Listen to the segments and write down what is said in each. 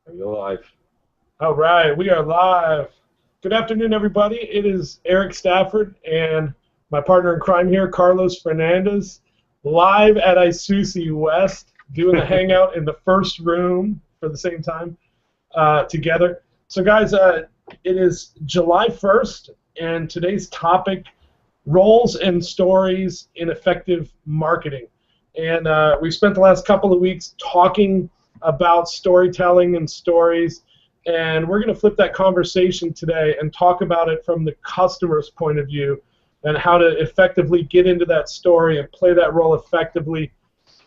Are you live? All right, we are live. Good afternoon, everybody. It is Eric Stafford and my partner in crime here, Carlos Fernandez, live at Isusi West, doing a hangout in the first room for the same time together. So, guys, it is July 1st, and today's topic, roles and stories in effective marketing. And we've spent the last couple of weeks talking about storytelling and stories, and we're going to flip that conversation today and talk about it from the customer's point of view and how to effectively get into that story and play that role effectively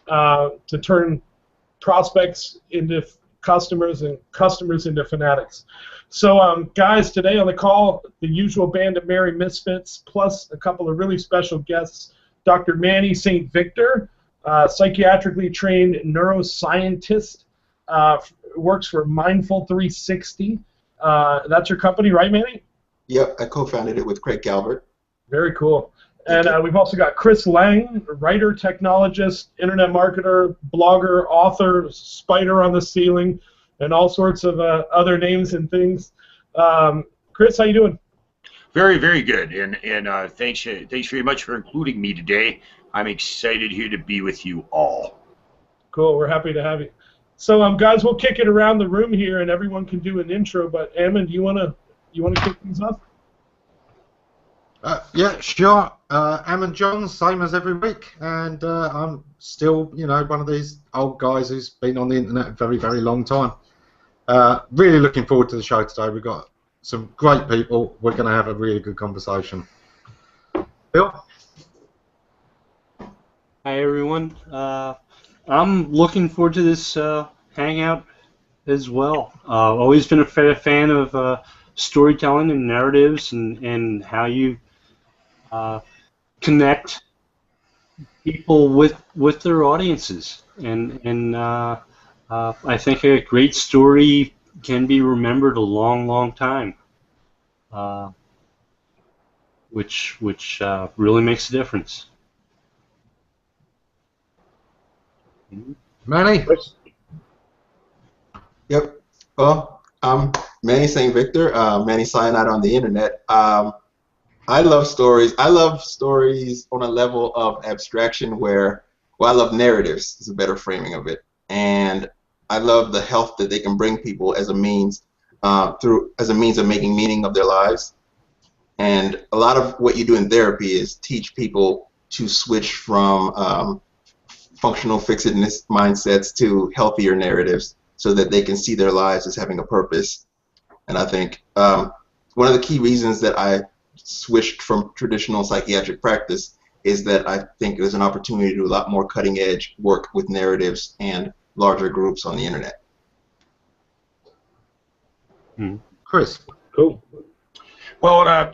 to turn prospects into customers and customers into fanatics. So, guys, today on the call, the usual band of merry misfits, plus a couple of really special guests, Dr. Manny St. Victor, psychiatrically trained neuroscientist, works for Mindful 360. That's your company, right, Manny? Yep, I co-founded it with Craig Calvert. Very cool. Thank And you. we've also got Chris Lang, writer, technologist, internet marketer, blogger, author, spider on the ceiling, and all sorts of other names and things. Chris, how you doing? Very, very good, and thanks very much for including me today. I'm excited here to be with you all. Cool. We're happy to have you. So, guys, we'll kick it around the room here, and everyone can do an intro. But Ammon, do you wanna kick things off? Yeah, sure. Ammon Johns, same as every week, and I'm still, one of these old guys who's been on the internet a very, very long time. Really looking forward to the show today. We've got some great people. We're going to have a really good conversation. Bill? Hi everyone. I'm looking forward to this hangout as well. Always been a fan of storytelling and narratives and how you connect people with their audiences. And I think a great story can be remembered a long, long time, which really makes a difference. Manny? Yep. Well, I'm Manny St. Victor, Manny Cyanide on the internet. I love stories. I love stories on a level of abstraction where, well, I love narratives is a better framing of it. And I love the health that they can bring people as a means as a means of making meaning of their lives. And a lot of what you do in therapy is teach people to switch from functional fixedness mindsets to healthier narratives so that they can see their lives as having a purpose. And I think one of the key reasons that I switched from traditional psychiatric practice is that I think there's an opportunity to do a lot more cutting edge work with narratives and larger groups on the internet. Chris? Cool. Well,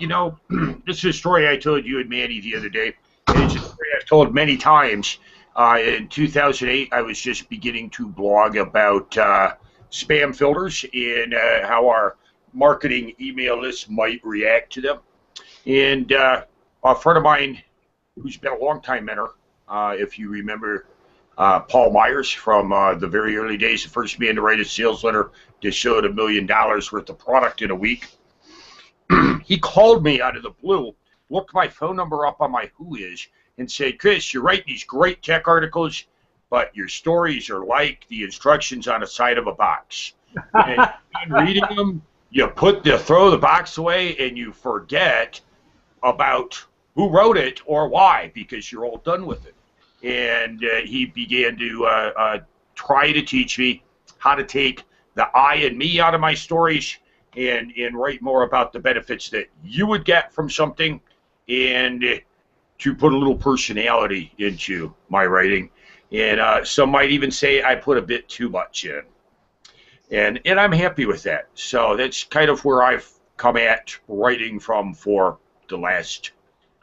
this is a story I told you and Manny the other day. And it's a story I've told many times. In 2008, I was just beginning to blog about spam filters and how our marketing email list might react to them. And a friend of mine who's been a long-time mentor, if you remember Paul Myers from the very early days, the first man to write a sales letter to show $1 million worth of product in a week. He called me out of the blue, looked my phone number up on my Whois, and said, Chris, you're writing these great tech articles, but your stories are like the instructions on the side of a box. And reading them, you throw the box away and you forget about who wrote it or why, because you're all done with it. And he began to try to teach me how to take the I and me out of my stories and write more about the benefits that you would get from something, and to put a little personality into my writing. And some might even say I put a bit too much in. And I'm happy with that. So that's kind of where I've come at writing from for the last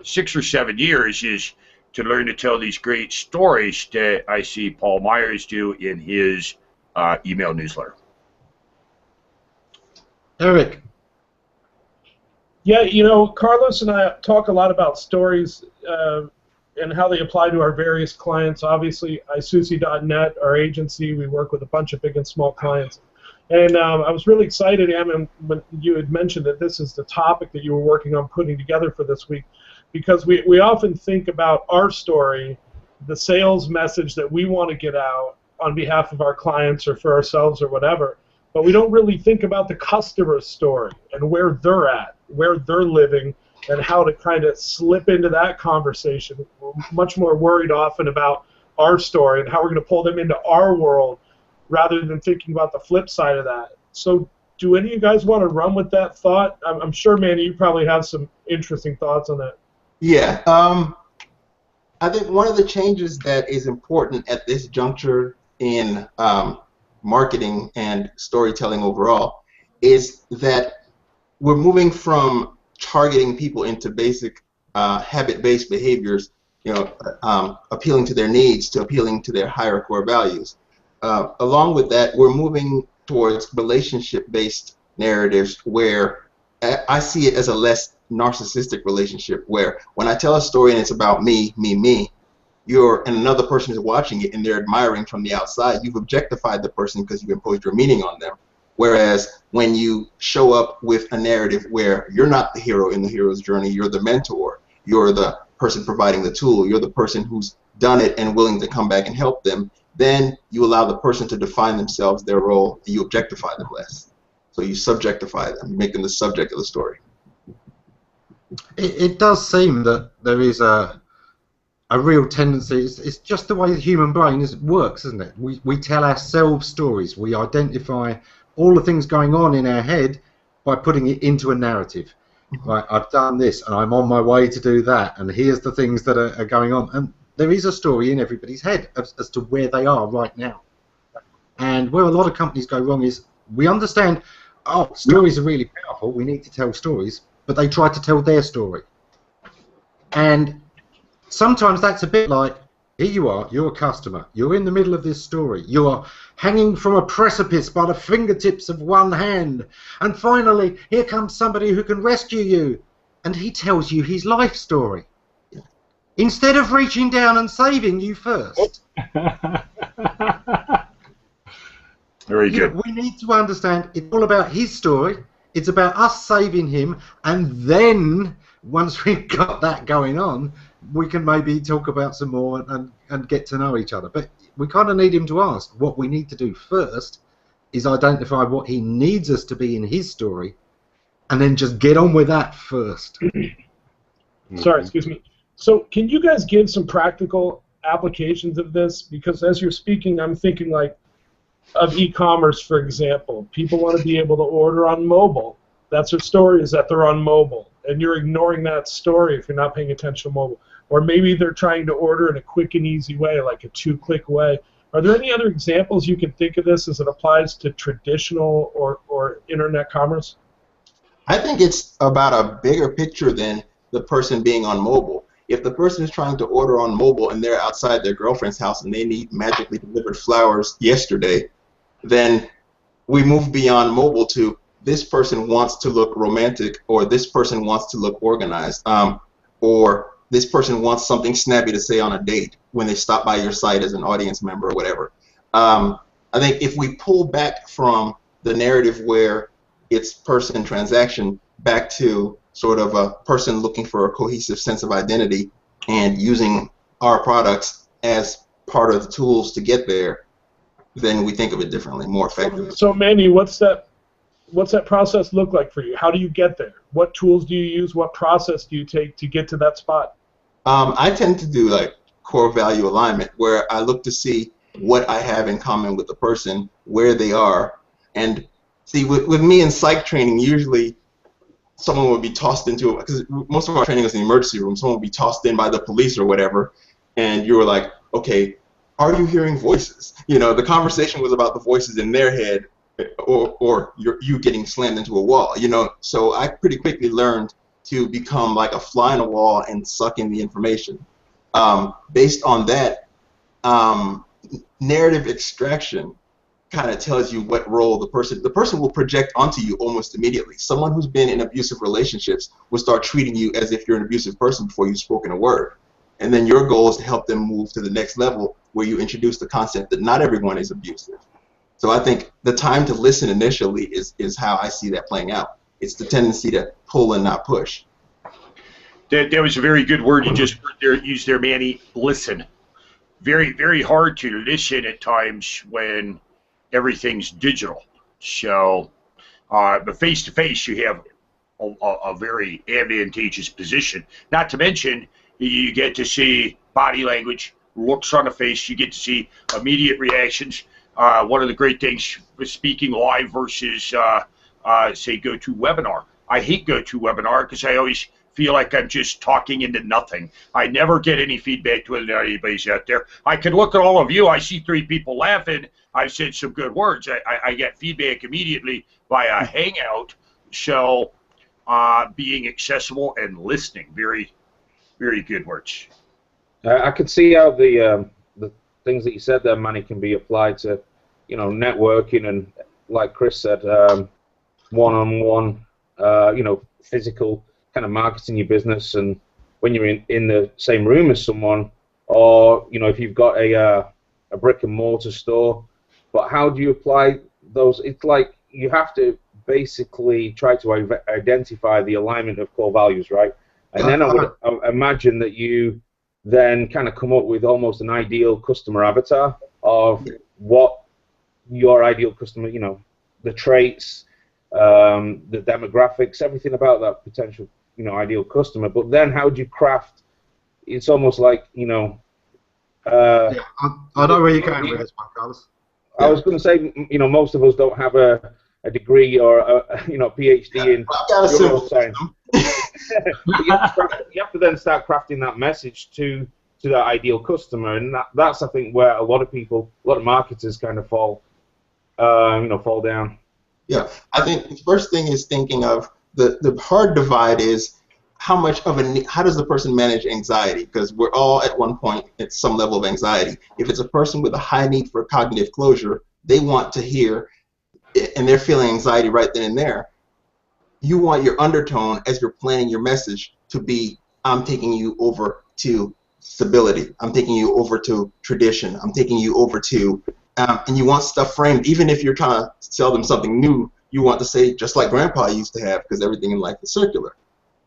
6 or 7 years, is to learn to tell these great stories that I see Paul Myers do in his email newsletter. Eric? Yeah, Carlos and I talk a lot about stories and how they apply to our various clients. Obviously, isoosichat, our agency, we work with a bunch of big and small clients. And I was really excited, Ammon, when you had mentioned that this is the topic that you were working on putting together for this week, because we often think about our story, the sales message that we want to get out on behalf of our clients or for ourselves or whatever, but we don't really think about the customer's story and where they're at, where they're living, and how to kind of slip into that conversation. We're much more worried often about our story and how we're going to pull them into our world rather than thinking about the flip side of that. So do any of you guys want to run with that thought? I'm sure, Manny, you probably have some interesting thoughts on that. Yeah. I think one of the changes that is important at this juncture in marketing and storytelling overall is that we're moving from targeting people into basic habit-based behaviors, appealing to their needs to appealing to their higher core values. Along with that, we're moving towards relationship-based narratives where I see it as a less narcissistic relationship, where when I tell a story and it's about me, and another person is watching it and they're admiring from the outside, you've objectified the person because you've imposed your meaning on them. Whereas when you show up with a narrative where you're not the hero in the hero's journey, you're the mentor, you're the person providing the tool, you're the person who's done it and willing to come back and help them, then you allow the person to define themselves, their role, and you objectify them less. So you subjectify them, you make them the subject of the story. It does seem that there is a real tendency. It's just the way the human brain works, isn't it? We tell ourselves stories. We identify all the things going on in our head by putting it into a narrative. Right, I've done this and I'm on my way to do that, and here's the things that are going on. And there is a story in everybody's head as to where they are right now. And where a lot of companies go wrong is we understand, oh, stories are really powerful, we need to tell stories, but they try to tell their story. And sometimes that's a bit like, here you are, you're a customer, you're in the middle of this story, you are hanging from a precipice by the fingertips of one hand, and finally here comes somebody who can rescue you, and he tells you his life story. Instead of reaching down and saving you first. Very good. We need to understand it's all about his story, it's about us saving him, and then once we've got that going on, we can maybe talk about some more and get to know each other. But we kind of need him to ask. What we need to do first is identify what he needs us to be in his story, and then just get on with that first. Sorry, excuse me. So can you guys give some practical applications of this? Because as you're speaking, I'm thinking like of e-commerce, for example. People want to be able to order on mobile. That's their story, is that they're on mobile. And you're ignoring that story if you're not paying attention to mobile. Or maybe they're trying to order in a quick and easy way, like a 2-click way. Are there any other examples you can think of this as it applies to traditional or internet commerce? I think it's about a bigger picture than the person being on mobile. If the person is trying to order on mobile and they're outside their girlfriend's house and they need magically delivered flowers yesterday, then we move beyond mobile to this person wants to look romantic, or this person wants to look organized, or this person wants something snappy to say on a date when they stop by your site as an audience member or whatever. I think if we pull back from the narrative where it's person transaction back to sort of a person looking for a cohesive sense of identity and using our products as part of the tools to get there, then we think of it differently, more effectively. So Manny, what's that process look like for you? How do you get there? What tools do you use? What process do you take to get to that spot? I tend to do like core value alignment, where I look to see what I have in common with the person, where they are, and see with me in psych training, usually someone would be tossed into, because most of our training is in the emergency room, someone would be tossed in by the police or whatever, and you were like, okay, are you hearing voices? You know, the conversation was about the voices in their head, or you getting slammed into a wall, you know. So I pretty quickly learned to become like a fly on a wall and suck in the information. Based on that, narrative extraction kind of tells you what role the person will project onto you almost immediately. Someone who's been in abusive relationships will start treating you as if you're an abusive person before you've spoken a word. And then your goal is to help them move to the next level where you introduce the concept that not everyone is abusive. So I think the time to listen initially is how I see that playing out. It's the tendency to pull and not push. That was a very good word you just used there, Manny. Listen. Very, very hard to listen at times when everything's digital. So, but face to face, you have a very advantageous position. Not to mention, you get to see body language, looks on the face. You get to see immediate reactions. One of the great things with speaking live versus, say, GoToWebinar. I hate GoToWebinar because I always feel like I'm just talking into nothing. I never get any feedback to whether anybody's out there. I could look at all of you. I see 3 people laughing. I've said some good words. I get feedback immediately via Hangout. So being accessible and listening, very, very good words. I could see how the things that you said there, Manny, can be applied to, networking and, like Chris said, one-on-one, physical kind of marketing your business, and when you're in the same room as someone, or if you've got a brick and mortar store. But how do you apply those? It's like you have to basically try to identify the alignment of core values, right? And then I would imagine that you then kind of come up with almost an ideal customer avatar of what your ideal customer, the traits, the demographics, everything about that potential ideal customer. But then how do you craft? It's almost like I know where you're going with this one, Carlos. I was going to say, most of us don't have a degree or a PhD in neuroscience. You have to then start crafting that message to that ideal customer, and that's I think where a lot of marketers kind of fall down. Yeah, I think the first thing is thinking of the hard divide is how does the person manage anxiety? Because we're all at one point at some level of anxiety. If it's a person with a high need for cognitive closure, they want to hear, and they're feeling anxiety right then and there. You want your undertone as you're planning your message to be, I'm taking you over to stability. I'm taking you over to tradition. I'm taking you over to, and you want stuff framed. Even if you're trying to sell them something new, you want to say, just like Grandpa used to have, because everything in life is circular.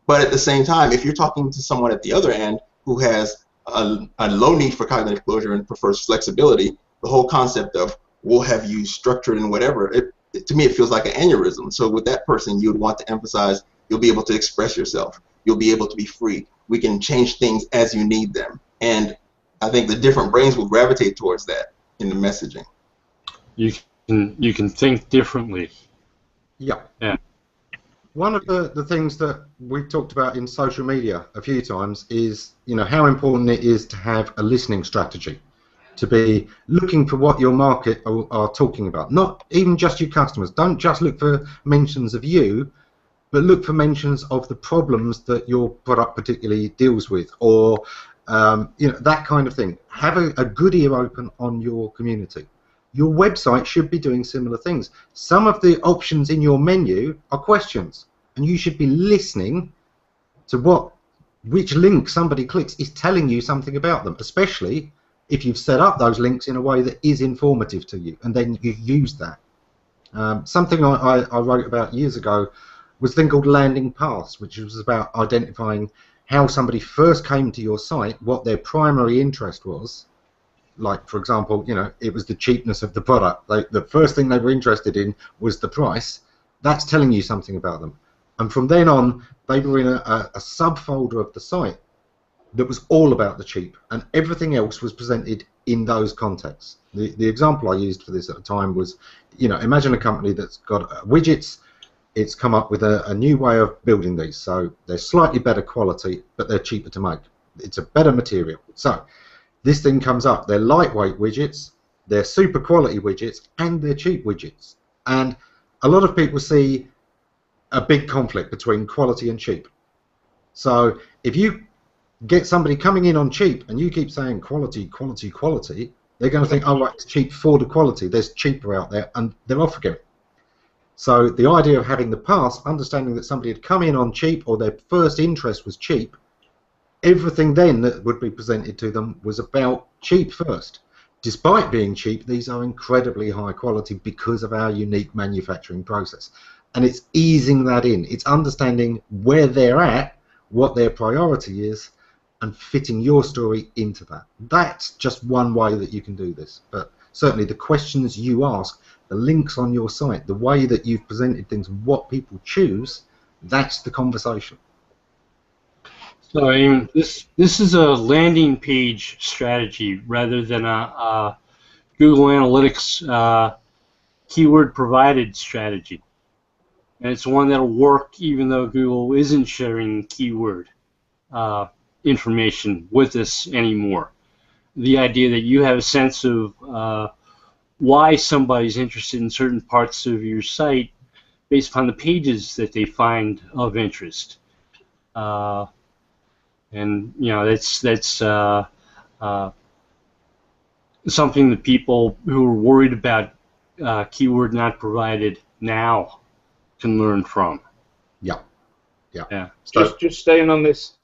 But at the same time, if you're talking to someone at the other end who has a low need for cognitive closure and prefers flexibility, the whole concept of we'll have you structured and whatever, to me it feels like an aneurysm. So with that person, you would want to emphasize you'll be able to express yourself. You'll be able to be free. We can change things as you need them. And I think the different brains will gravitate towards that in the messaging. You can think differently. Yeah. Yeah. One of the things that we've talked about in social media a few times is, how important it is to have a listening strategy, to be looking for what your market are talking about, not even just your customers. Don't just look for mentions of you, but look for mentions of the problems that your product particularly deals with, or that kind of thing. Have a good ear open on your community. Your website should be doing similar things. Some of the options in your menu are questions, and you should be listening to which link somebody clicks is telling you something about them, especially if you've set up those links in a way that is informative to you, and then you use that. Something I wrote about years ago was a thing called landing paths, which was about identifying how somebody first came to your site, what their primary interest was. Like, for example, it was the cheapness of the product. The first thing they were interested in was the price. That's telling you something about them. And from then on, they were in a subfolder of the site that was all about the cheap, and everything else was presented in those contexts. The example I used for this at the time was, imagine a company that's got widgets. It's come up with a new way of building these. So they're slightly better quality, but they're cheaper to make. It's a better material. So this thing comes up. They're lightweight widgets, they're super quality widgets, and they're cheap widgets. And a lot of people see a big conflict between quality and cheap. So if you get somebody coming in on cheap and you keep saying quality, quality, quality, they're going to think, oh, right, it's cheap for the quality. There's cheaper out there, and they're off again. So the idea of having the pass, understanding that somebody had come in on cheap or their first interest was cheap, everything then that would be presented to them was about cheap first. despite being cheap, these are incredibly high quality because of our unique manufacturing process. And it's easing that in. It's understanding where they're at, what their priority is, and fitting your story into that. That's just one way that you can do this. But certainly the questions you ask, the links on your site, the way that you've presented things, what people choose, that's the conversation. So I mean, this is a landing page strategy rather than a Google Analytics keyword provided strategy. And it's one that'll work even though Google isn't sharing keyword information with us anymore. The idea that you have a sense of why somebody's interested in certain parts of your site based upon the pages that they find of interest. And you know, that's something that people who are worried about keyword not provided now can learn from. Yeah. Just staying on this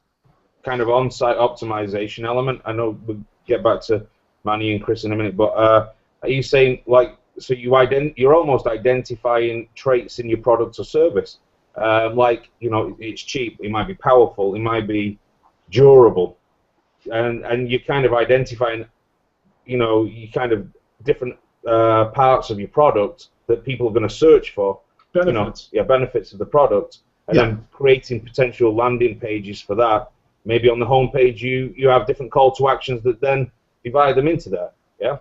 kind of on-site optimization element. I know we'll get back to Manny and Chris in a minute, but are you saying, like, so you're almost identifying traits in your product or service, like, you know, it's cheap, it might be powerful, it might be durable, and you're kind of identifying, you know, you kind of different parts of your product that people are going to search for. Benefits. You know, benefits of the product, and then creating potential landing pages for that. Maybe on the home page you have different call to actions that then divide them into there. Yeah.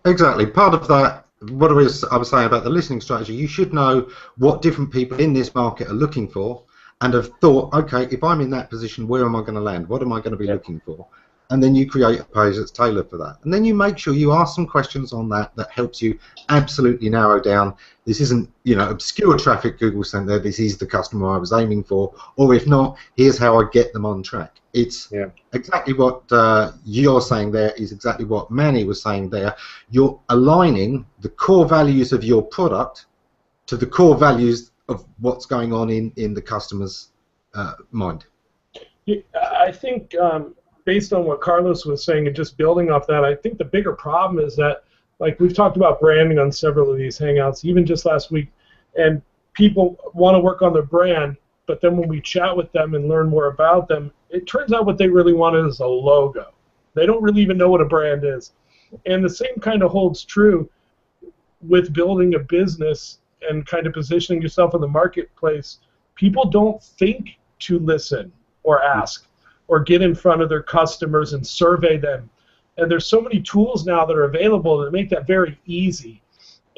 Exactly. Part of that, what I was saying about the listening strategy, you should know what different people in this market are looking for, and have thought, okay, if I'm in that position, where am I going to land? What am I going to be looking for? And then you create a page that's tailored for that. And then you make sure you ask some questions on that helps you absolutely narrow down. This isn't, you know, obscure traffic Google sent there. This is the customer I was aiming for. Or if not, here's how I get them on track. It's exactly what you're saying there is exactly what Manny was saying there. You're aligning the core values of your product to the core values of what's going on in the customer's mind. I think based on what Carlos was saying and just building off that, I think the bigger problem is that, like, we've talked about branding on several of these Hangouts, even just last week, and people want to work on their brand, but then when we chat with them and learn more about them, it turns out what they really want is a logo. They don't really even know what a brand is. And the same kind of holds true with building a business and kind of positioning yourself in the marketplace. People don't think to listen or ask or get in front of their customers and survey them. And there's so many tools now that are available that make that very easy.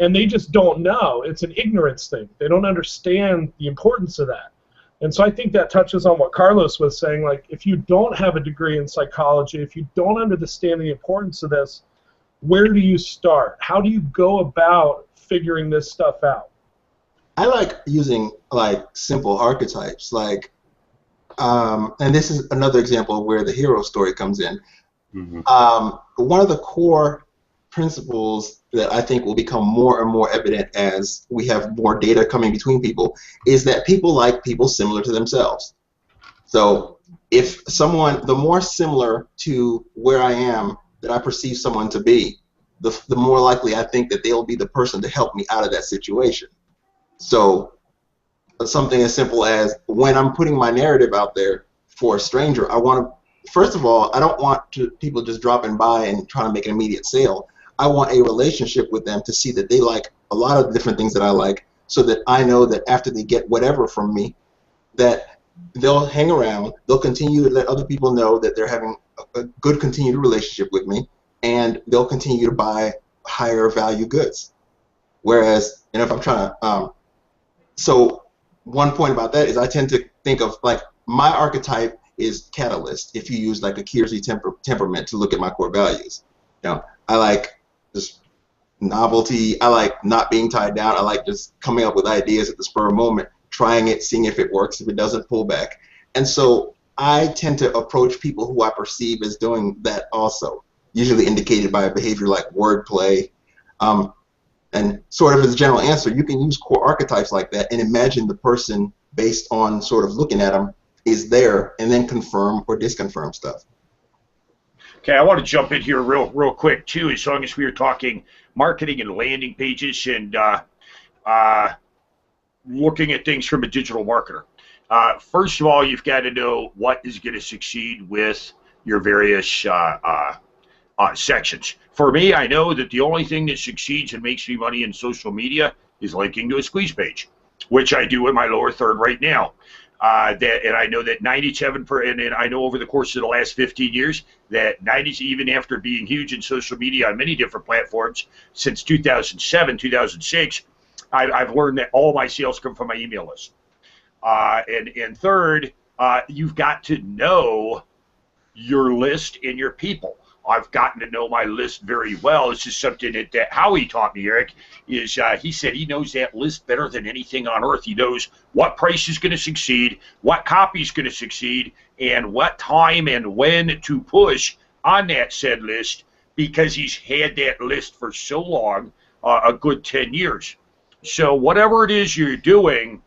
And they just don't know. It's an ignorance thing. They don't understand the importance of that. And so I think that touches on what Carlos was saying. Like, if you don't have a degree in psychology, if you don't understand the importance of this, where do you start? How do you go about figuring this stuff out? I like using, like, simple archetypes, like, and this is another example of where the hero story comes in. One of the core principles that I think will become more and more evident as we have more data coming between people is that people like people similar to themselves. So if someone, the more similar to where I am that I perceive someone to be, the more likely I think that they'll be the person to help me out of that situation. So something as simple as, when I'm putting my narrative out there for a stranger, I want to, first of all, I don't want people just dropping by and trying to make an immediate sale. I want a relationship with them to see that they like a lot of different things that I like, so that I know that after they get whatever from me, that they'll hang around, they'll continue to let other people know that they're having a good continued relationship with me, and they'll continue to buy higher value goods. Whereas, and if I'm trying to, so one point about that is I tend to think of, like, my archetype is catalyst. If you use like a Kiersey temperament to look at my core values, you know, I like just novelty. I like not being tied down. I like just coming up with ideas at the spur of the moment, trying it, seeing if it works. If it doesn't, pull back. And so I tend to approach people who I perceive as doing that also, usually indicated by a behavior like wordplay. And sort of as a general answer, you can use core archetypes like that and imagine the person based on sort of looking at them is there, and then confirm or disconfirm stuff. Okay, I want to jump in here real quick too, as long as we were talking marketing and landing pages and looking at things from a digital marketer. First of all, you've got to know what is going to succeed with your various sections. For me, I know that the only thing that succeeds and makes me money in social media is linking to a squeeze page, which I do in my lower third right now. And I know that 97%, and I know over the course of the last 15 years that 90s, even after being huge in social media on many different platforms since 2007, 2006, I've learned that all my sales come from my email list. And third, you've got to know your list and your people. I've gotten to know my list very well. This is something that Howie taught me, Eric, is he said he knows that list better than anything on earth. He knows what price is going to succeed, what copy is going to succeed, and what time and when to push on that said list, because he's had that list for so long, a good 10 years. So whatever it is you're doing,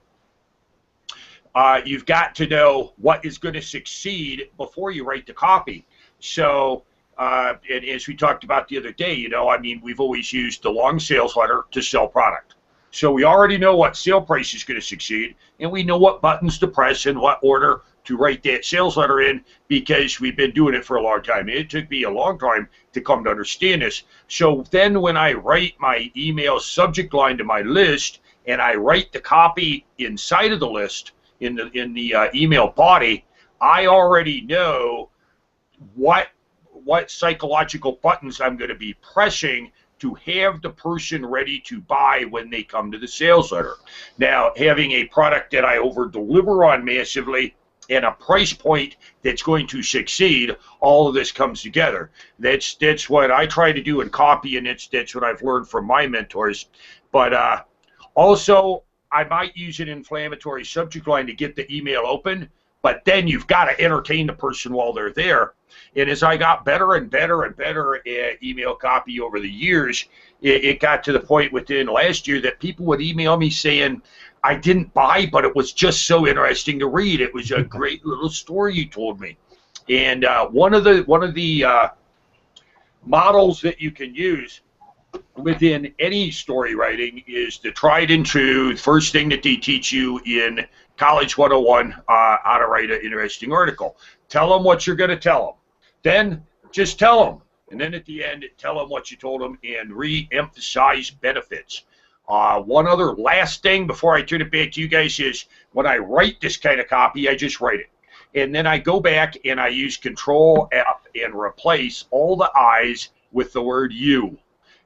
you've got to know what is going to succeed before you write the copy. So, and as we talked about the other day, you know, I mean, we've always used the long sales letter to sell product. So we already know what sale price is going to succeed, and we know what buttons to press and what order to write that sales letter in, because we've been doing it for a long time. It took me a long time to come to understand this. So then when I write my email subject line to my list and I write the copy inside of the list in the email body, I already know what psychological buttons I'm going to be pressing to have the person ready to buy when they come to the sales letter. Now, having a product that I over-deliver on massively and a price point that's going to succeed, all of this comes together. That's what I try to do in copy, and that's what I've learned from my mentors. But also, I might use an inflammatory subject line to get the email open, but then you've got to entertain the person while they're there. And as I got better and better and better at email copy over the years, it got to the point within last year that people would email me saying, I didn't buy, but it was just so interesting to read. It was a great little story you told me. And one of the models that you can use within any story writing is the tried and true first thing that they teach you in College 101, how to write an interesting article. Tell them what you're going to tell them. Then just tell them. And then at the end, tell them what you told them and re-emphasize benefits. One other last thing before I turn it back to you guys is when I write this kind of copy, I just write it. And then I go back and I use Control F and replace all the I's with the word you.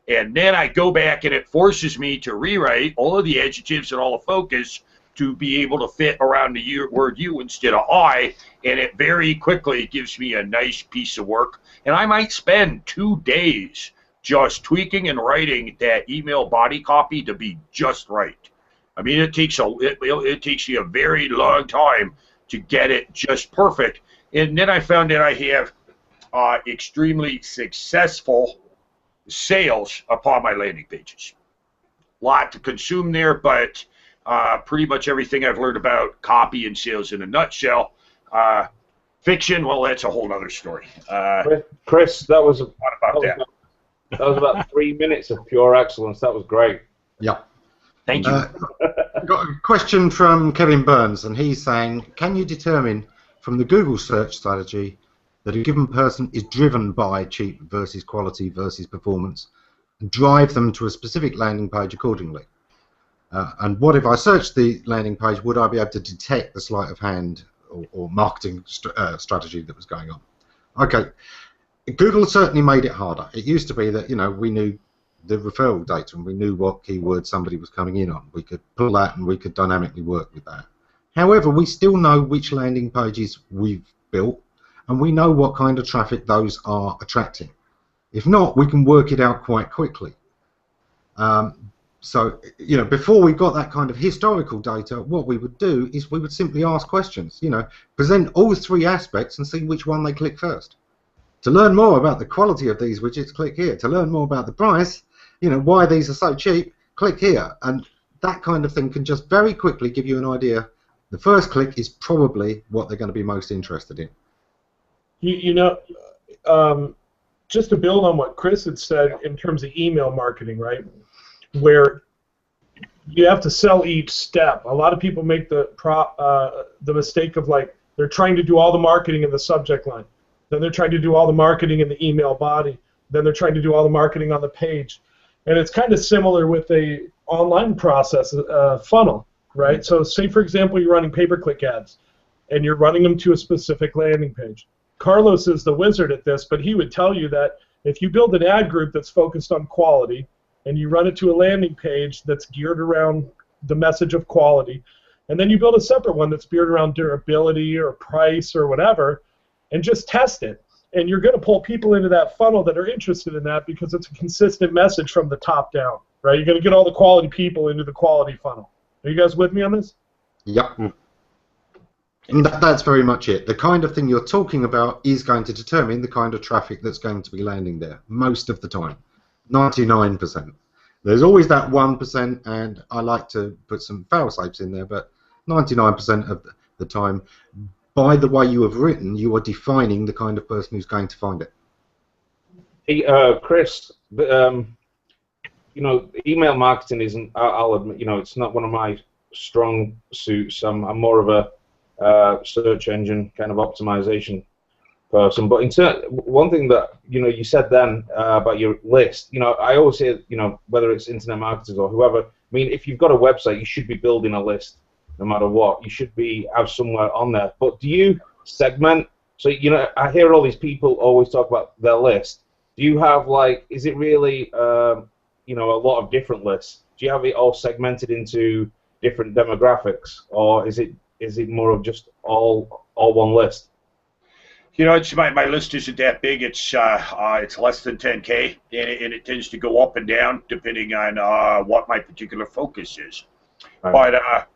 And then I go back and it forces me to rewrite all of the adjectives and all the focus to be able to fit around the word you instead of I, and it very quickly gives me a nice piece of work. And I might spend 2 days just tweaking and writing that email body copy to be just right. I mean, it takes you a very long time to get it just perfect. And then I found that I have extremely successful sales upon my landing pages. A lot to consume there, but pretty much everything I've learned about copy and sales in a nutshell. Fiction, well, that's a whole other story. Chris, that was about 3 minutes of pure excellence. That was great. Yeah. Thank you. Got a question from Kevin Burns, and he's saying, can you determine from the Google search strategy that a given person is driven by cheap versus quality versus performance and drive them to a specific landing page accordingly? And what if I searched the landing page, would I be able to detect the sleight of hand or marketing strategy that was going on? Okay, Google certainly made it harder. It used to be that, you know, we knew the referral data and we knew what keyword somebody was coming in on. We could pull that and we could dynamically work with that. However, we still know which landing pages we've built and we know what kind of traffic those are attracting. If not, we can work it out quite quickly. So, you know, before we got that kind of historical data, what we would do is we would simply ask questions, you know, present all 3 aspects and see which one they click first. To learn more about the quality of these widgets, click here. To learn more about the price, you know, why these are so cheap, click here. And that kind of thing can just very quickly give you an idea. The first click is probably what they're going to be most interested in. You know, just to build on what Chris had said in terms of email marketing, right, where you have to sell each step. A lot of people make the mistake of, like, they're trying to do all the marketing in the subject line, then they're trying to do all the marketing in the email body, then they're trying to do all the marketing on the page. And it's kind of similar with a online process funnel, right? So say, for example, you're running pay-per-click ads, and you're running them to a specific landing page. Carlos is the wizard at this, but he would tell you that if you build an ad group that's focused on quality, and you run it to a landing page that's geared around the message of quality, and then you build a separate one that's geared around durability or price or whatever, and just test it. And you're going to pull people into that funnel that are interested in that because it's a consistent message from the top down, right? You're going to get all the quality people into the quality funnel. Are you guys with me on this? Yep. And that's very much it. The kind of thing you're talking about is going to determine the kind of traffic that's going to be landing there most of the time. 99%. There's always that 1%, and I like to put some fail-safes in there, but 99% of the time, by the way you have written, you are defining the kind of person who's going to find it. Hey, Chris, you know, email marketing isn't, I'll admit, you know, it's not one of my strong suits. I'm more of a search engine kind of optimization person. But one thing that, you know, you said then about your list, you know, I always say, you know, whether it's internet marketers or whoever, I mean, if you've got a website, you should be building a list no matter what. You should have somewhere on there. But do you segment? So, you know, I hear all these people always talk about their list. Do you have, like, is it really, you know, a lot of different lists? Do you have it all segmented into different demographics, or is it more of just all one list? You know, it's my list isn't that big. It's less than 10K, and it tends to go up and down depending on what my particular focus is. Right. But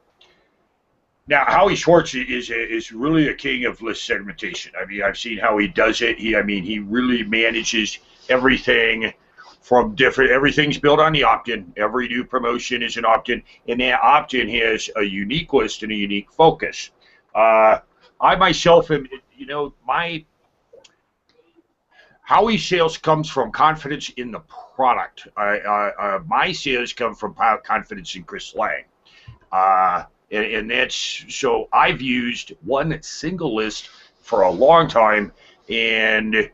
now Howie Schwartz is really a king of list segmentation. I mean, I've seen how he does it. He really manages everything from different. Everything's built on the opt-in. Every new promotion is an opt-in, and that opt-in has a unique list and a unique focus. I myself am, you know, my Howie sales comes from confidence in the product. My sales come from confidence in Chris Lang. And that's, so I've used one single list for a long time, and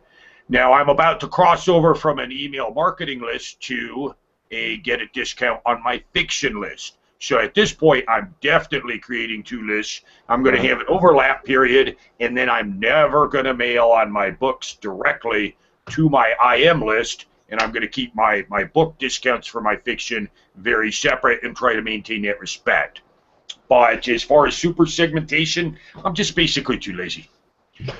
now I'm about to cross over from an email marketing list to get a discount on my fiction list. So at this point, I'm definitely creating two lists. I'm going to have an overlap period, and then I'm never going to mail on my books directly to my IM list, and I'm going to keep my book discounts for my fiction very separate and try to maintain that respect. But as far as super segmentation, I'm just basically too lazy.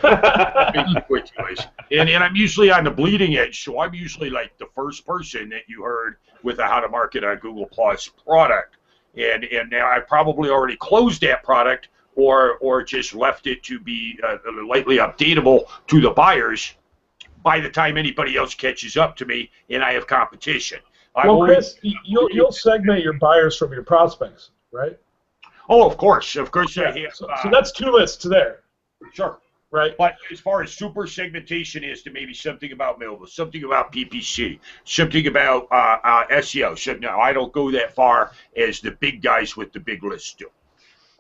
Basically too lazy. And I'm usually on the bleeding edge, so I'm usually like the first person that you heard with a How to Market on Google Plus product. And now I probably already closed that product or just left it to be lightly updatable to the buyers by the time anybody else catches up to me and I have competition. Well, Chris, you'll segment your buyers from your prospects, right? Oh, of course. Of course. Yeah. So that's two lists there. Sure. Right. But as far as super segmentation is to maybe something about mobile, something about PPC, something about SEO. So no, I don't go that far as the big guys with the big lists do.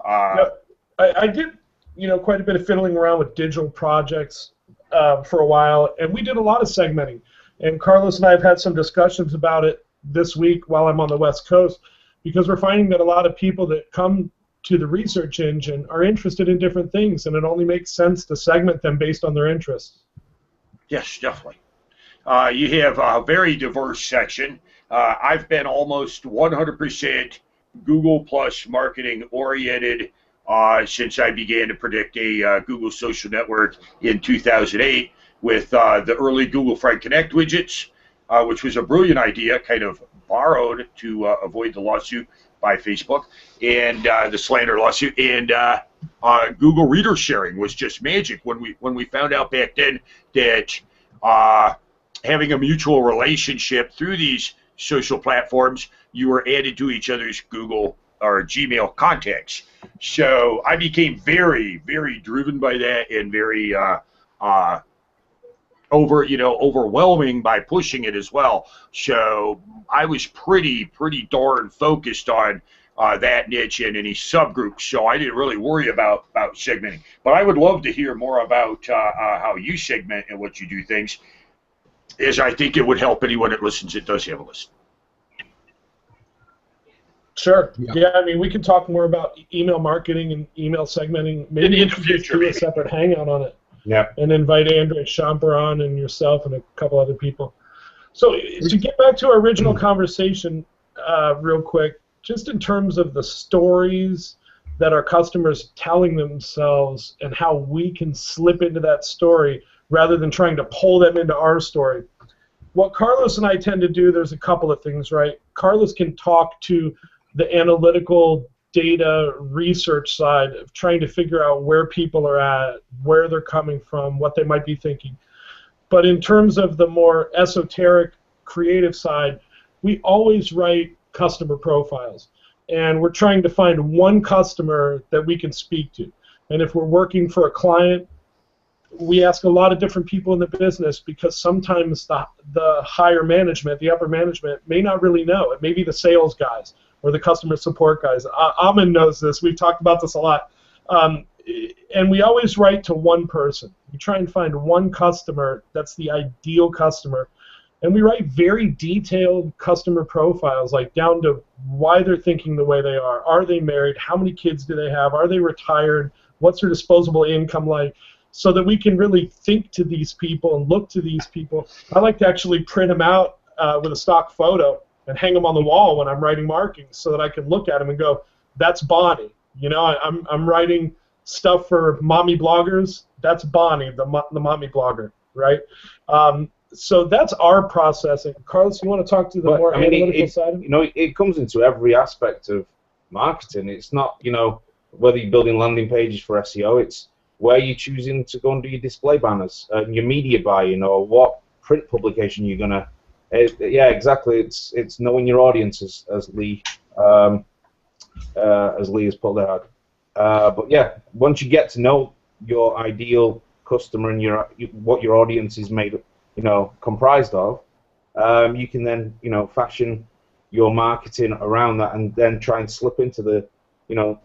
I did, you know, quite a bit of fiddling around with digital projects for a while, and we did a lot of segmenting. And Carlos and I have had some discussions about it this week while I'm on the West Coast, because we're finding that a lot of people that come to the research engine are interested in different things, and it only makes sense to segment them based on their interests. Yes, definitely. You have a very diverse section. I've been almost 100% Google Plus marketing oriented since I began to predict a Google social network in 2008 with the early Google Friend Connect widgets, which was a brilliant idea, kind of borrowed to avoid the lawsuit by Facebook and the slander lawsuit, and Google Reader sharing was just magic when we found out back then that having a mutual relationship through these social platforms, you were added to each other's Google or Gmail contacts. So I became very, very driven by that and very overwhelming by pushing it as well. So I was pretty darn focused on that niche and any subgroups. So I didn't really worry about segmenting. But I would love to hear more about how you segment and what you do things, as I think it would help anyone that listens that does have a list. Sure. Yeah, I mean, we can talk more about email marketing and email segmenting. Maybe in the future, do a separate hangout on it. Yeah. And invite Andre Champer on and yourself and a couple other people. So to get back to our original conversation real quick, just in terms of the stories that our customers telling themselves and how we can slip into that story rather than trying to pull them into our story. What Carlos and I tend to do, there's a couple of things, right? Carlos can talk to the analytical data research side of trying to figure out where people are at, where they're coming from, what they might be thinking. But in terms of the more esoteric creative side, we always write customer profiles. And we're trying to find one customer that we can speak to. And if we're working for a client, we ask a lot of different people in the business because sometimes the higher management, the upper management, may not really know. It may be the sales guys or the customer support guys. Amin knows this. We've talked about this a lot. And we always write to one person. We try and find one customer that's the ideal customer. And we write very detailed customer profiles, like down to why they're thinking the way they are. Are they married? How many kids do they have? Are they retired? What's their disposable income like? So that we can really think to these people and look to these people. I like to actually print them out with a stock photo and hang them on the wall when I'm writing markings so that I can look at them and go, that's Bonnie. You know, I'm writing stuff for mommy bloggers. That's Bonnie, the mommy blogger, right? So that's our processing. Carlos, you want to talk to the more analytical side of it? You know, it comes into every aspect of marketing. It's not, you know, whether you're building landing pages for SEO, it's where you're choosing to go and do your display banners, your media buying, or what print publication you're going to... yeah, exactly. It's knowing your audience, as Lee has put out. But yeah, once you get to know your ideal customer and what your audience is made, you know, comprised of, you can then, you know, fashion your marketing around that and then try and slip into the, you know,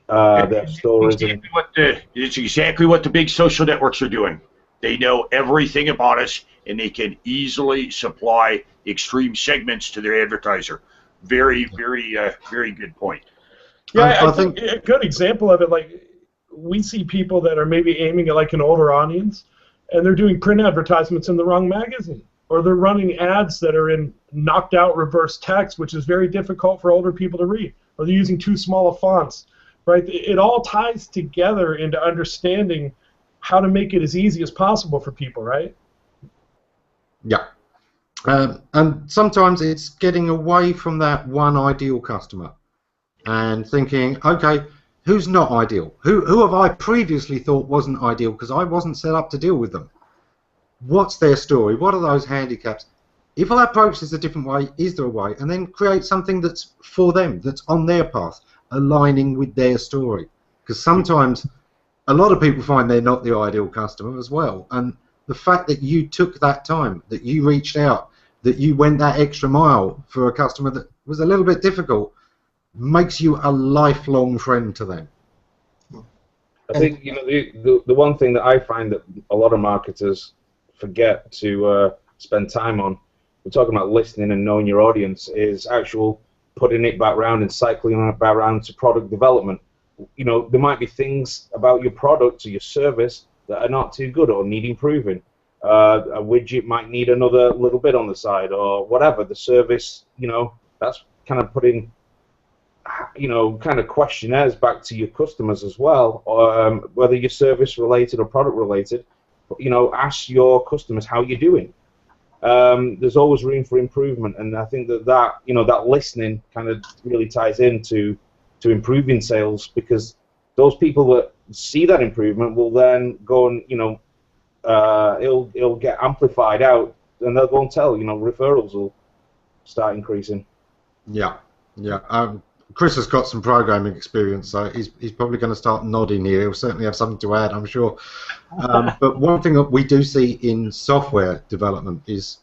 their stories. It's exactly what the big social networks are doing. They know everything about us, and they can easily supply extreme segments to their advertiser. Very good point. Yeah, I think a good example of it, like, we see people that are maybe aiming at like an older audience, and they're doing print advertisements in the wrong magazine, or they're running ads that are in knocked out reverse text, which is very difficult for older people to read, or they're using too small of fonts, right? It all ties together into understanding how to make it as easy as possible for people, right? Yeah. And sometimes it's getting away from that one ideal customer and thinking, okay, who's not ideal? Who have I previously thought wasn't ideal because I wasn't set up to deal with them? What's their story? What are those handicaps? If I approach this a different way, is there a way? And then create something that's for them, that's on their path, aligning with their story. Because sometimes a lot of people find they're not the ideal customer as well. And the fact that you took that time, that you reached out, that you went that extra mile for a customer that was a little bit difficult, makes you a lifelong friend to them. I think, you know, the one thing that I find that a lot of marketers forget to spend time on, we're talking about listening and knowing your audience, is actual putting it back around and cycling it back around to product development. You know, there might be things about your product or your service that are not too good or need improving. A widget might need another little bit on the side or whatever. The service, you know, that's kind of putting, you know, kind of questionnaires back to your customers as well, whether you're service related or product related. You know, ask your customers how you're doing. There's always room for improvement, and I think that you know, that listening kind of really ties into improving sales, because those people that see that improvement will then go and, you know, it'll get amplified out, and they'll go and tell, you know, referrals will start increasing. Yeah, yeah. Chris has got some programming experience, so he's probably going to start nodding here. He'll certainly have something to add, I'm sure. But one thing that we do see in software development is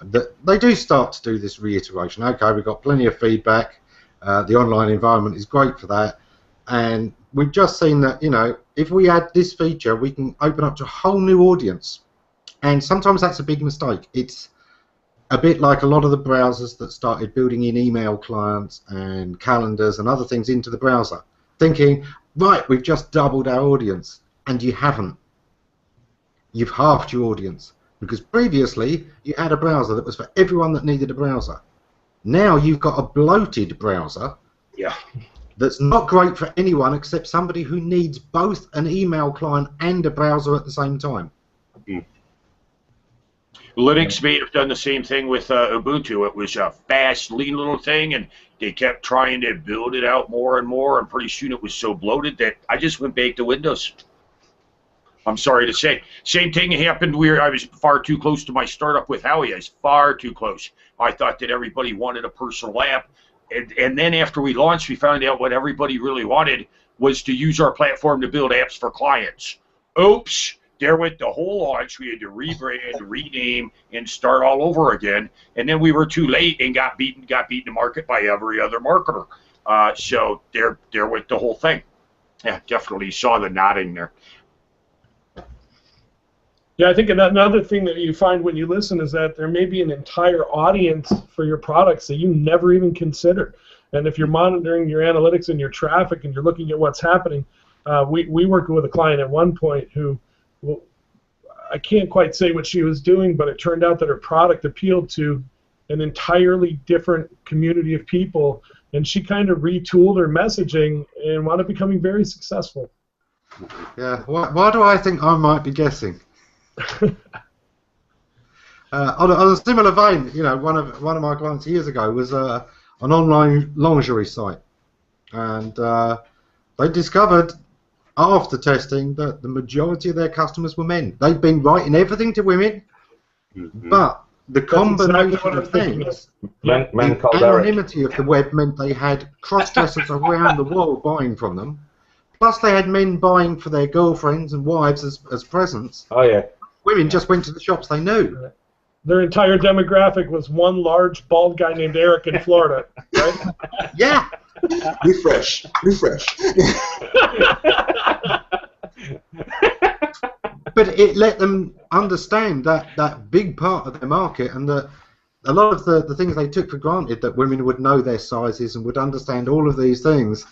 that they do start to do this reiteration. Okay, we've got plenty of feedback. The online environment is great for that. And we've just seen that, you know, if we add this feature, we can open up to a whole new audience. And sometimes that's a big mistake. It's a bit like a lot of the browsers that started building in email clients and calendars and other things into the browser, thinking, right, we've just doubled our audience. And you haven't. You've halved your audience. Because previously, you had a browser that was for everyone that needed a browser. Now you've got a bloated browser. Yeah. That's not great for anyone except somebody who needs both an email client and a browser at the same time. Linux may have done the same thing with Ubuntu. It was a fast, lean little thing, and they kept trying to build it out more and more, and pretty soon it was so bloated that I just went back to Windows. I'm sorry to say. Same thing happened where I was far too close to my startup with Howie. I was far too close. I thought that everybody wanted a personal app. And then after we launched, we found out what everybody really wanted was to use our platform to build apps for clients. Oops, there went the whole launch. We had to rebrand, rename, and start all over again. And then we were too late and got beaten to market by every other marketer. So there went the whole thing. Yeah, definitely saw the nodding there. Yeah, I think another thing that you find when you listen is that there may be an entire audience for your products that you never even considered. And if you're monitoring your analytics and your traffic and you're looking at what's happening, we worked with a client at one point who, well, I can't quite say what she was doing, but it turned out that her product appealed to an entirely different community of people, and she kind of retooled her messaging and wound up becoming very successful. Yeah, why do I think I might be guessing? On a similar vein, you know, one of my clients years ago was an online lingerie site, and they discovered after testing that the majority of their customers were men. They'd been writing everything to women, but the combination of things, Men the called Eric. anonymity of the web meant they had cross-dressers around the world buying from them. Plus, they had men buying for their girlfriends and wives as presents. Oh yeah. Women just went to the shops they knew. Their entire demographic was one large bald guy named Eric in Florida, right? Yeah. Refresh. But it let them understand that big part of their market, and that a lot of the things they took for granted, that women would know their sizes and would understand all of these things,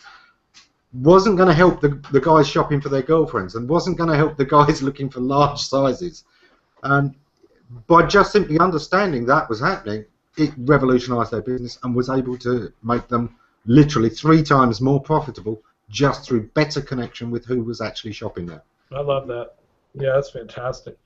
wasn't going to help the guys shopping for their girlfriends, and wasn't going to help the guys looking for large sizes. And by just simply understanding that was happening, it revolutionized their business and was able to make them literally 3 times more profitable just through better connection with who was actually shopping there. I love that. Yeah, that's fantastic.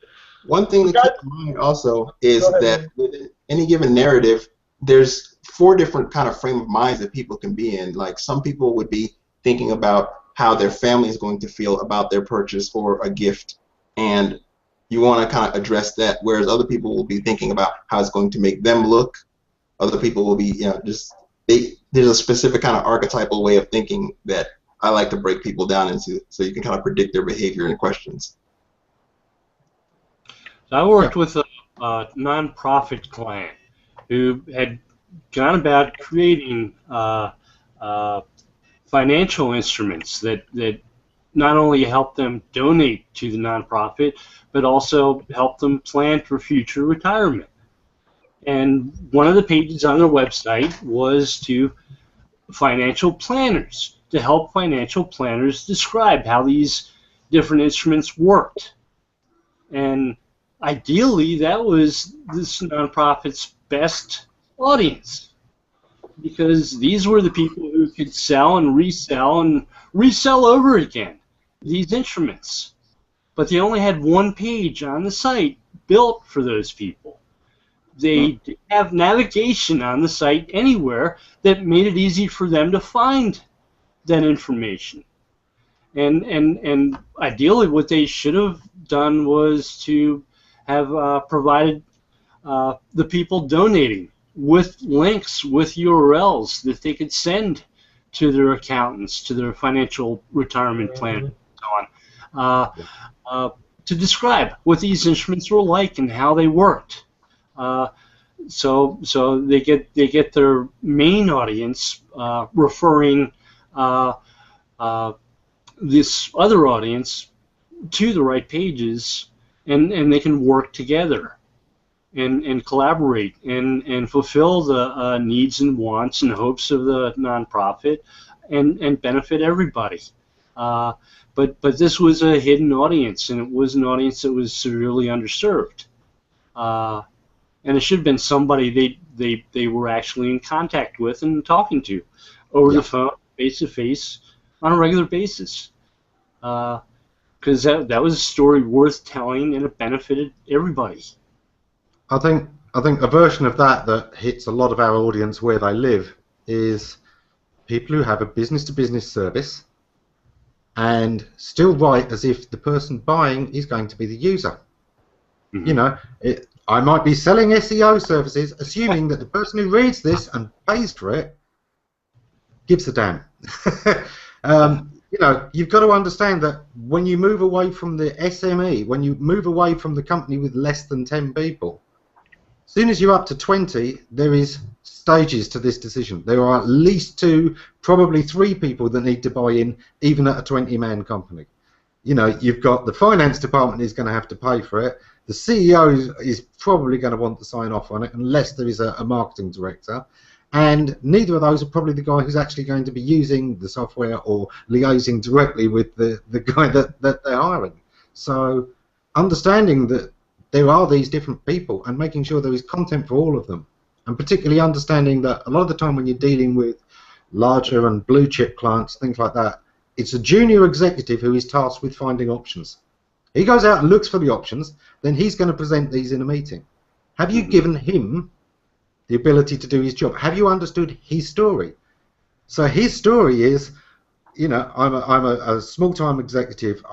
One thing to keep in mind also is that with any given narrative, there's 4 different kind of frame of minds that people can be in. Like, some people would be thinking about how their family is going to feel about their purchase or a gift, and you want to kind of address that, whereas other people will be thinking about how it's going to make them look. Other people will be, you know, there's a specific kind of archetypal way of thinking that I like to break people down into, so you can kind of predict their behavior and questions. I worked with a nonprofit client who had gone about creating financial instruments that not only help them donate to the nonprofit, but also help them plan for future retirement. And one of the pages on their website was to financial planners, to help financial planners describe how these different instruments worked. And ideally, that was this nonprofit's best audience, because these were the people who could sell and resell over again these instruments. But they only had one page on the site built for those people. They didn't have navigation on the site anywhere that made it easy for them to find that information. And ideally, what they should have done was to have provided the people donating with links, with URLs that they could send to their accountants, to their financial retirement plan, and so on, to describe what these instruments were like and how they worked. So they get their main audience referring this other audience to the right pages, and they can work together and collaborate and fulfill the needs and wants and hopes of the nonprofit and benefit everybody. But this was a hidden audience, and it was an audience that was severely underserved. And it should have been somebody they were actually in contact with and talking to over the phone, face to face, on a regular basis. Because that was a story worth telling, and it benefited everybody. I think a version of that hits a lot of our audience where they live is people who have a business-to-business service and still write as if the person buying is going to be the user. Mm-hmm. You know, I might be selling SEO services, assuming that the person who reads this and pays for it gives a damn. You know, you've got to understand that when you move away from the SME, when you move away from the company with less than 10 people, as soon as you're up to 20, there is stages to this decision. There are at least 2, probably 3 people that need to buy in, even at a 20-man company. You know, you've got the finance department is going to have to pay for it. The CEO is probably going to want to sign off on it, unless there is a marketing director. And neither of those are probably the guy who's actually going to be using the software or liaising directly with the guy that they're hiring. So understanding that there are these different people and making sure there is content for all of them, and particularly understanding that a lot of the time when you're dealing with larger and blue chip clients, things like that, it's a junior executive who is tasked with finding options. He goes out and looks for the options, then he's going to present these in a meeting. Have you given him the ability to do his job? Have you understood his story? So his story is, you know, I'm a small-time executive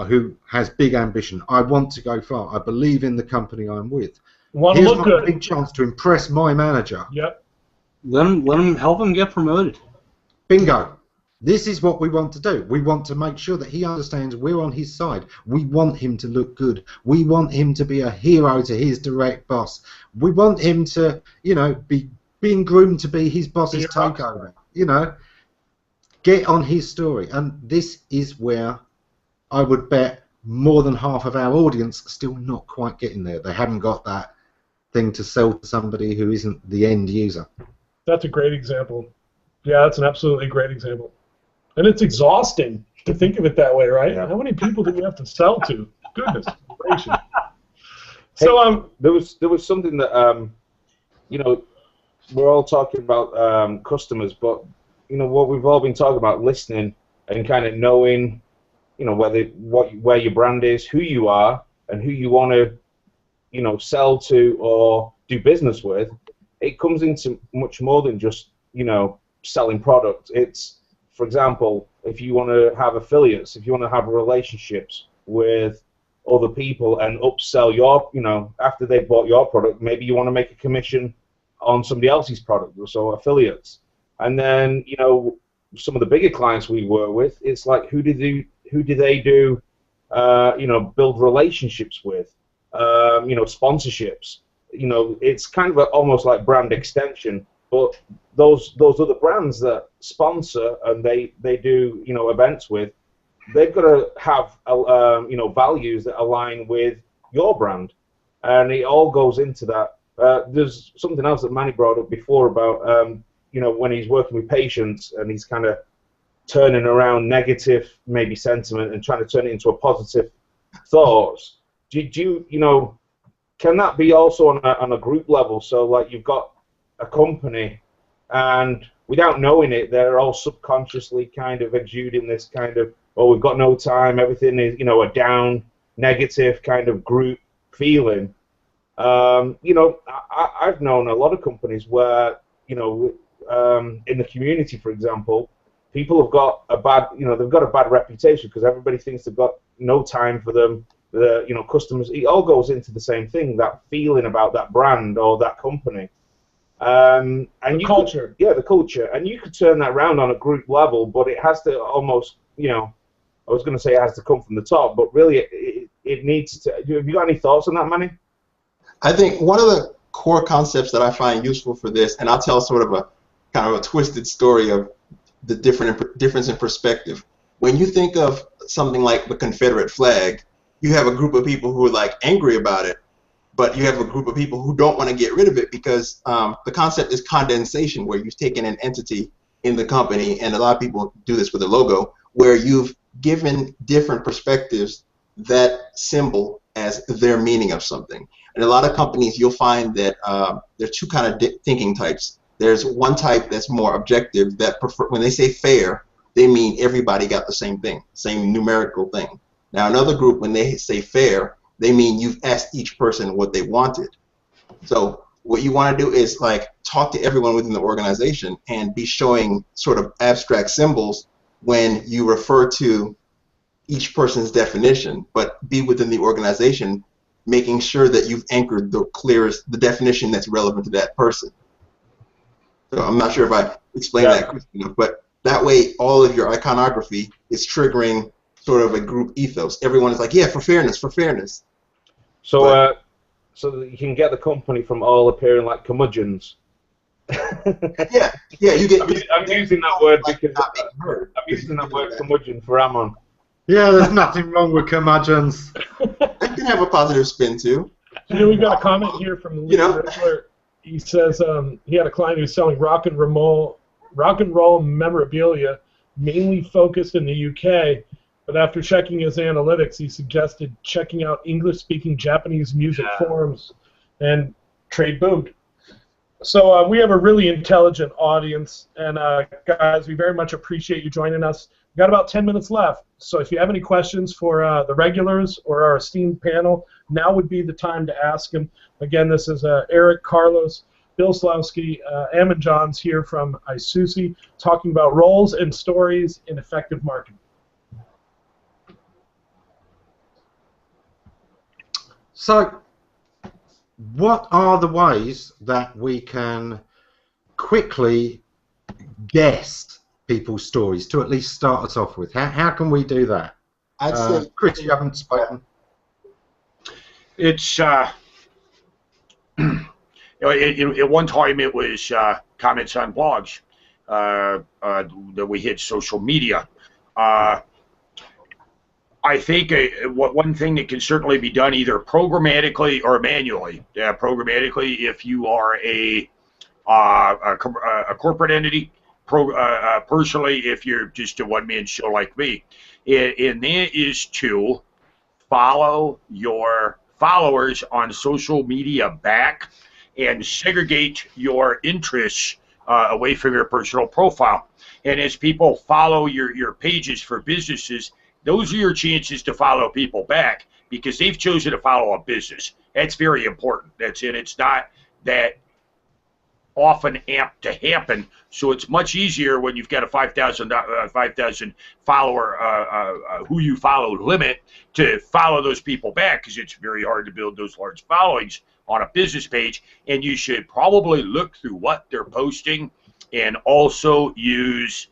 who has big ambition. I want to go far. I believe in the company I'm with. Here's my big chance to impress my manager. Yep. Let him help him get promoted. Bingo. This is what we want to do. We want to make sure that he understands we're on his side. We want him to look good. We want him to be a hero to his direct boss. We want him to, you know, be being groomed to be his boss's takeover. You know, get on his story. And this is where I would bet more than half of our audience are still not quite getting there. They haven't got that thing to sell to somebody who isn't the end user. That's a great example. Yeah, that's an absolutely great example. And it's exhausting to think of it that way, right? Yeah. How many people do we have to sell to? Goodness gracious. So there was something that you know, we're all talking about customers, but you know what we've all been talking about, listening and kind of knowing, you know, where your brand is, who you are, and who you want to, you know, sell to or do business with. It comes into much more than just, you know, selling product. It's, for example, if you want to have affiliates, if you want to have relationships with other people and upsell your, you know, after they've bought your product, maybe you want to make a commission on somebody else's product, so affiliates. And then, you know, some of the bigger clients we work with, it's like, who do they do, you know, build relationships with, you know, sponsorships. You know, it's kind of almost like brand extension. But those other brands that sponsor and they do, you know, events with, they've got to have you know, values that align with your brand, and it all goes into that. There's something else that Manny brought up before about you know, when he's working with patients and he's kind of turning around negative maybe sentiment and trying to turn it into a positive thoughts. Do you know, can that be also on a group level? So like you've got a company, and without knowing it, they're all subconsciously kind of exuding this kind of, oh, we've got no time, everything is, you know, a down, negative kind of group feeling. You know, I've known a lot of companies where, you know, in the community, for example, people have got a bad, you know, they've got a bad reputation because everybody thinks they've got no time for them. The, you know, customers, it all goes into the same thing, that feeling about that brand or that company. And The culture. the culture, and you could turn that around on a group level, but it has to almost, I was going to say it has to come from the top, but really it needs to. Have you got any thoughts on that, Manny? I think one of the core concepts that I find useful for this, and I'll tell sort of a kind of a twisted story of the difference in perspective. When you think of something like the Confederate flag, you have a group of people who are like angry about it, but you have a group of people who don't want to get rid of it because the concept is condensation, where you've taken an entity in the company, and a lot of people do this with a logo, where you've given different perspectives that symbol as their meaning of something. In a lot of companies, you'll find that there are two kind of thinking types. There's one type that's more objective, that when they say fair, they mean everybody got the same thing, same numerical thing. Now another group, when they say fair, they mean you've asked each person what they wanted. So what you want to do is like talk to everyone within the organization and be showing sort of abstract symbols when you refer to each person's definition, but be within the organization, making sure that you've anchored the definition that's relevant to that person. So I'm not sure if I explained that quickly enough, but that way all of your iconography is triggering sort of a group ethos. Everyone is like, yeah, for fairness, for fairness. So, so that you can get the company from all appearing like curmudgeons. yeah, you get. I'm using that word because I'm using that word curmudgeon for Ammon. Yeah, there's nothing wrong with curmudgeons. It can have a positive spin too. We've got a comment here from Lee Riddler. He says he had a client who's selling rock and roll memorabilia, mainly focused in the UK. But after checking his analytics, he suggested checking out English-speaking Japanese music forums, and trade boomed. So we have a really intelligent audience, and guys, we very much appreciate you joining us. We've got about 10 minutes left, so if you have any questions for the regulars or our esteemed panel, now would be the time to ask them. Again, this is Eric, Carlos, Bill Slawski, Ammon Johns here from iSusi, talking about roles and stories in effective marketing. So, what are the ways that we can quickly guess people's stories to at least start us off with? How can we do that? I'd say, Chris, you haven't spoken. It's at one time it was comments on blogs that we hit social media. I think one thing that can certainly be done either programmatically or manually. Programmatically, if you are a corporate entity, personally, if you're just a one-man show like me, and that is to follow your followers on social media back and segregate your interests away from your personal profile. And as people follow your pages for businesses, those are your chances to follow people back because they've chosen to follow a business. That's very important. That's it. It's not that often apt to happen. So it's much easier when you've got a 5,000 follower who you follow limit to follow those people back because it's very hard to build those large followings on a business page. And you should probably look through what they're posting and also use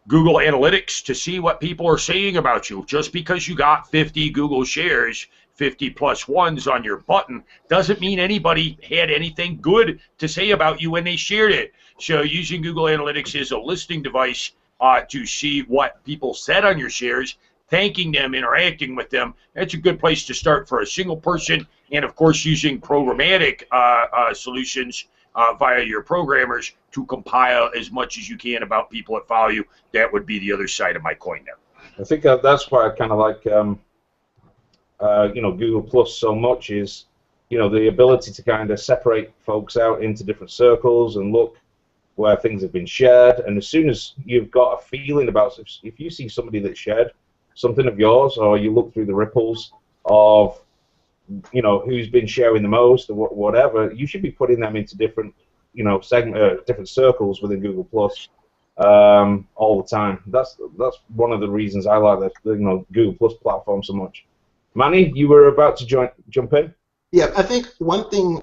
Google Analytics to see what people are saying about you. Just because you got 50 Google shares, 50 plus ones on your button, doesn't mean anybody had anything good to say about you when they shared it. So using Google Analytics as a listing device to see what people said on your shares, thanking them, interacting with them, that's a good place to start for a single person. And of course, using programmatic solutions via your programmers to compile as much as you can about people that follow you. That would be the other side of my coin there. I think that's why I kind of like Google Plus so much is the ability to kind of separate folks out into different circles and look where things have been shared. And as soon as you've got a feeling about, if you see somebody that shared something of yours, or you look through the ripples of who's been sharing the most or whatever, you should be putting them into different different circles within Google Plus all the time. That's one of the reasons I like the Google Plus platform so much. Manny, you were about to jump in. Yeah, I think one thing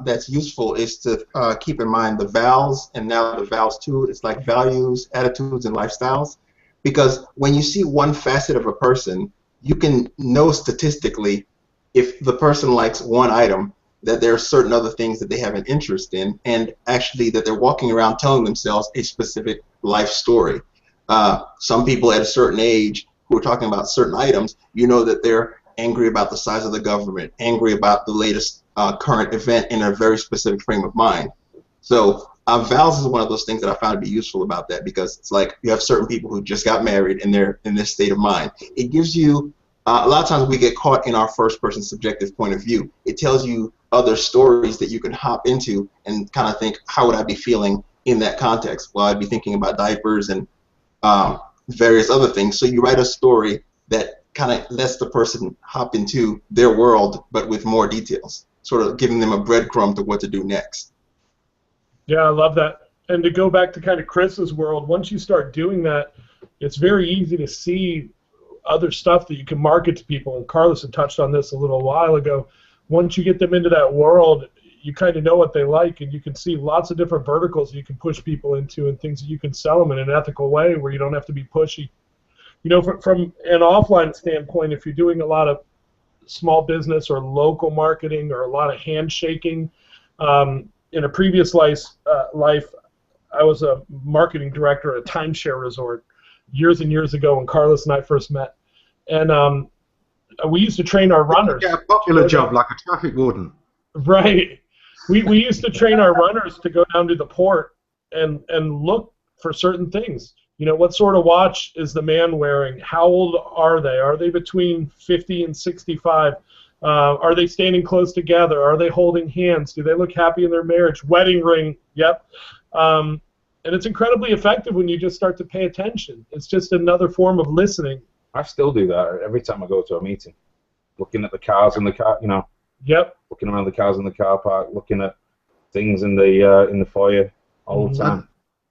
that's useful is to keep in mind the vowels, and now the vowels too. It's like values, attitudes, and lifestyles. Because when you see one facet of a person, you can know statistically if the person likes one item, that there are certain other things that they have an interest in, and actually that they're walking around telling themselves a specific life story. Some people at a certain age who are talking about certain items, you know that they're angry about the size of the government, angry about the latest current event in a very specific frame of mind. So vowels is one of those things that I found to be useful about that, because it's like you have certain people who just got married and they're in this state of mind. It gives you, a lot of times we get caught in our first person subjective point of view. It tells you other stories that you can hop into and kind of think, how would I be feeling in that context? Well, I'd be thinking about diapers and various other things. So you write a story that kind of lets the person hop into their world, but with more details, sort of giving them a breadcrumb to what to do next. Yeah, I love that. And to go back to kind of Chris's world, once you start doing that, it's very easy to see other stuff that you can market to people. And Carlos had touched on this a little while ago. Once you get them into that world, you kind of know what they like, and you can see lots of different verticals you can push people into and things that you can sell them in an ethical way where you don't have to be pushy. You know, from an offline standpoint, if you're doing a lot of small business or local marketing or a lot of handshaking, in a previous life, I was a marketing director at a timeshare resort years and years ago when Carlos and I first met. And we used to train our runners. You get a popular job like a traffic warden. Right. We used to train our runners to go down to the port and look for certain things. You know, what sort of watch is the man wearing? How old are they? Are they between 50 and 65? Are they standing close together? Are they holding hands? Do they look happy in their marriage? Wedding ring, yep. And it's incredibly effective when you just start to pay attention. It's just another form of listening. I still do that every time I go to a meeting, looking at the cars in the car, you know. Yep. Looking around the cars in the car park, looking at things in the foyer all the time.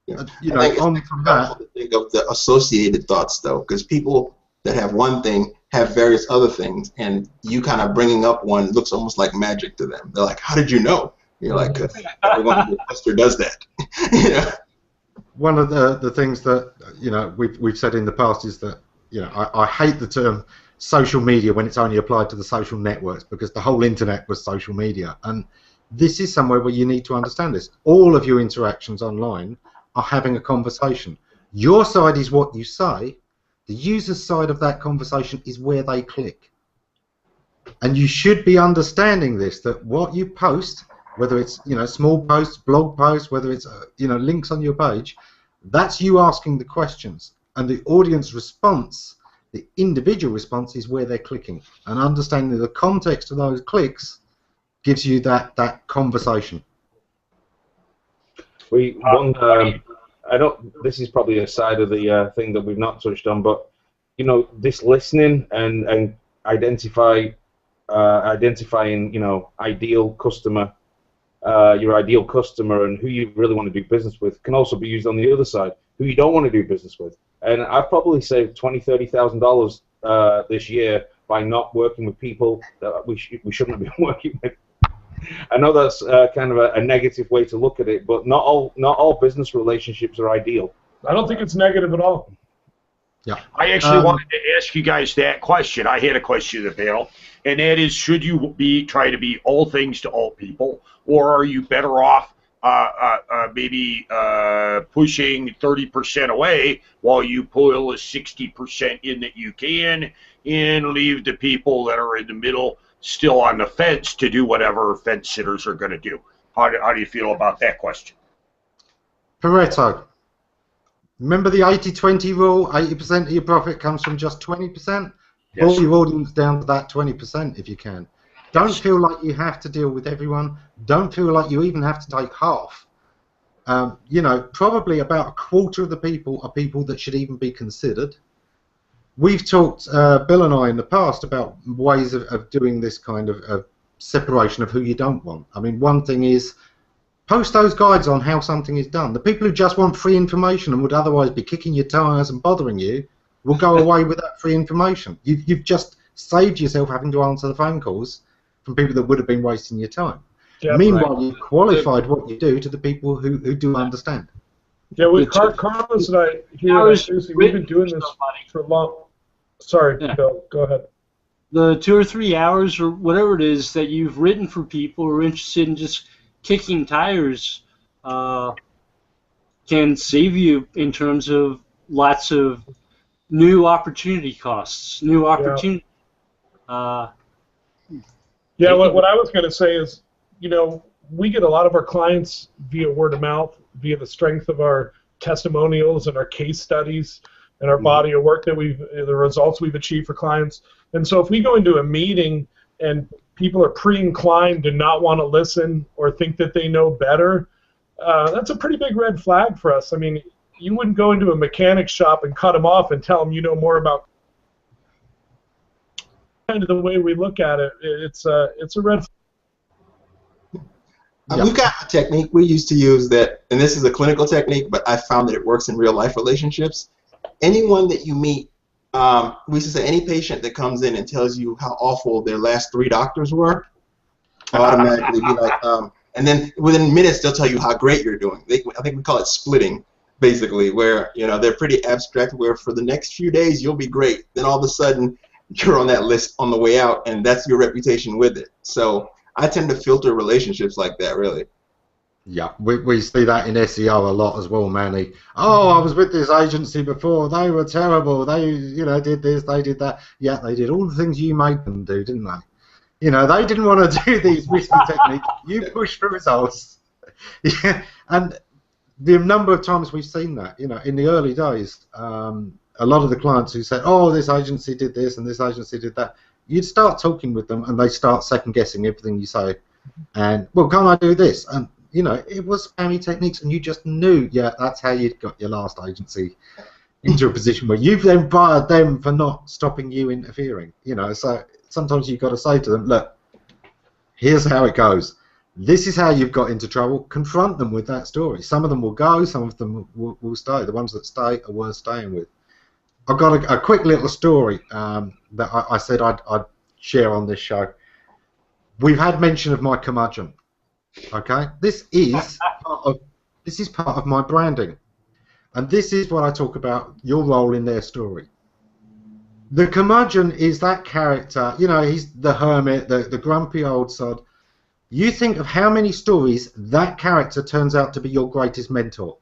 Yeah. You know, I think on it's from helpful that, to think of the associated thoughts, though, because people that have one thing have various other things, and you kind of bringing up one looks almost like magic to them. They're like, "How did you know?" You're like, "Everyone in the cluster does that." You know? one of the things that we've said in the past is that I hate the term social media when it's only applied to the social networks, because the whole internet was social media, and this is somewhere where you need to understand this. All of your interactions online are having a conversation. Your side is what you say. The user's side of that conversation is where they click. And you should be understanding this, that what you post, whether it's small posts, blog posts, whether it's links on your page, that's you asking the questions, and the audience response, the individual response, is where they're clicking. And understanding the context of those clicks gives you that conversation. I don't. This is probably a side of the thing that we've not touched on, but this listening and identifying ideal customer, your ideal customer, and who you really want to do business with, can also be used on the other side, who you don't want to do business with. And I've probably saved $20,000-$30,000 this year by not working with people that we shouldn't have been working with. I know that's kind of a negative way to look at it, but not all business relationships are ideal. I don't think it's negative at all. Yeah. I actually wanted to ask you guys that question. I had a question to the panel, and that is, should you try to be all things to all people, or are you better off maybe pushing 30% away while you pull a 60% in that you can, and leave the people that are in the middle still on the fence to do whatever fence sitters are going to do? How do you feel about that question? Pareto. Remember the 80-20 rule? 80% of your profit comes from just 20%? Yes. Pull your audience down to that 20% if you can. Don't feel like you have to deal with everyone. Don't feel like you even have to take half. Probably about a quarter of the people are people that should even be considered. We've talked, Bill and I, in the past about ways of doing this kind of separation of who you don't want. I mean, one thing is post those guides on how something is done. The people who just want free information and would otherwise be kicking your tires and bothering you will go away with that free information. You've just saved yourself having to answer the phone calls from people that would have been wasting your time. Yeah, Meanwhile, you've qualified what you do to the people who do understand. Yeah, Carlos and I here at Susie, we've been doing this for a long. Sorry, Yeah. Bill, go ahead. The 2 or 3 hours or whatever it is that you've written for people who are interested in just kicking tires can save you in terms of lots of new opportunity costs, new opportunity. Yeah, what I was going to say is, we get a lot of our clients via word of mouth, via the strength of our testimonials and our case studies and our body of work that the results we've achieved for clients. And so if we go into a meeting and people are pre-inclined to not want to listen or think that they know better, that's a pretty big red flag for us. I mean, you wouldn't go into a mechanic shop and cut them off and tell them you know more about. Kind of the way we look at it, it's a red flag. We've got a technique we used to use that, and this is a clinical technique, but I found that it works in real life relationships. Anyone that you meet, we used to say any patient that comes in and tells you how awful their last 3 doctors were, automatically be like, and then within minutes they'll tell you how great you're doing. I think we call it splitting, basically, where they're pretty abstract, where for the next few days you'll be great, then all of a sudden you're on that list on the way out, and that's your reputation with it. So I tend to filter relationships like that, really. Yeah, we see that in SEO a lot as well, Manny. Oh, I was with this agency before. They were terrible. They, did this, they did that. Yeah, they did all the things you made them do, didn't they? They didn't want to do these risky techniques. You push for results. Yeah, and the number of times we've seen that, in the early days, a lot of the clients who said, oh, this agency did this and this agency did that, you'd start talking with them and they start second-guessing everything you say. And, well, can't I do this? And, it was spammy techniques, and you just knew, yeah, that's how you got your last agency into a position where you've then fired them for not stopping you interfering. So sometimes you've got to say to them, look, here's how it goes. This is how you've got into trouble. Confront them with that story. Some of them will go, some of them will stay. The ones that stay are worth staying with. I've got a quick little story that I said I'd share on this show. We've had mention of my curmudgeon. Okay, this is part of my branding, and this is what I talk about. Your role in their story. The curmudgeon is that character. He's the hermit, the grumpy old sod. You think of how many stories that character turns out to be your greatest mentor.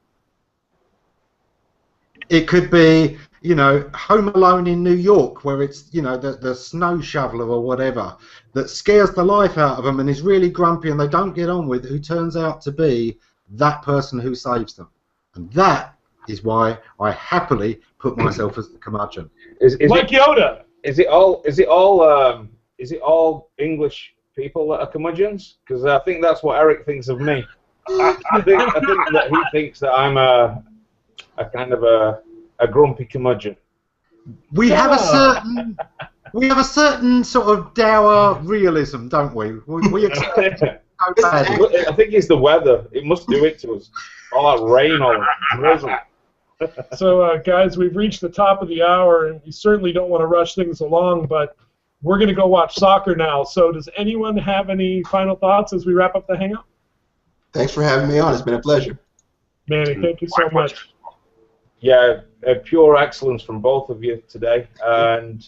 It could be, Home Alone in New York, where it's, the snow shoveler or whatever that scares the life out of them and is really grumpy and they don't get on with, who turns out to be that person who saves them. And that is why I happily put myself as the curmudgeon. Is like Yoda. Is it all English people that are curmudgeons? Because I think that's what Eric thinks of me. I think that he thinks that I'm a kind of a grumpy curmudgeon. We have a certain sort of dour realism, don't we? We expect so badly. I think it's the weather. It must do it to us. All that rain, all that drizzle. So, guys, we've reached the top of the hour, and we certainly don't want to rush things along, but we're going to go watch soccer now. So does anyone have any final thoughts as we wrap up the Hangout? Thanks for having me on. It's been a pleasure. Manny, thank you so much. Yeah, pure excellence from both of you today. And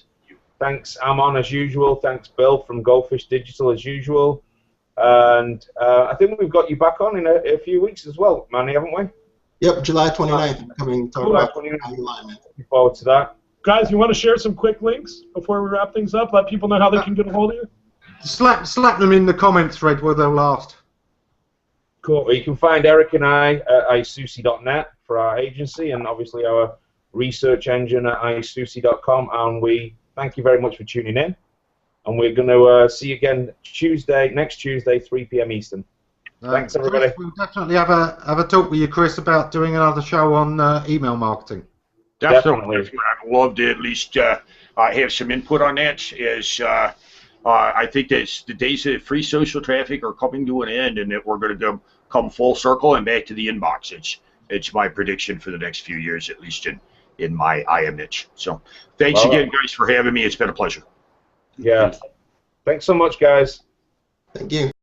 thanks, Amon, as usual. Thanks, Bill, from Goldfish Digital, as usual. And I think we've got you back on in a few weeks as well, Manny, haven't we? Yep, July 29th. I'm coming to talk about alignment. Looking forward to that. Guys, you want to share some quick links before we wrap things up? Let people know how they can get a hold of you? Slap them in the comment thread where they'll last. Cool. Well, you can find Eric and I at isoosichat for our agency, and obviously our research engine at isoosichat.com. And we thank you very much for tuning in. And we're going to see you again next Tuesday, 3 p.m. Eastern. Thanks, everybody. Chris, we'll definitely have a talk with you, Chris, about doing another show on email marketing. Definitely. I'd love to at least have some input on that. As I think that the days of free social traffic are coming to an end, and that we're going to come full circle and back to the inbox. It's my prediction for the next few years, at least in my IM niche. So thanks again, guys, for having me. It's been a pleasure. Yeah. Thanks so much, guys. Thank you.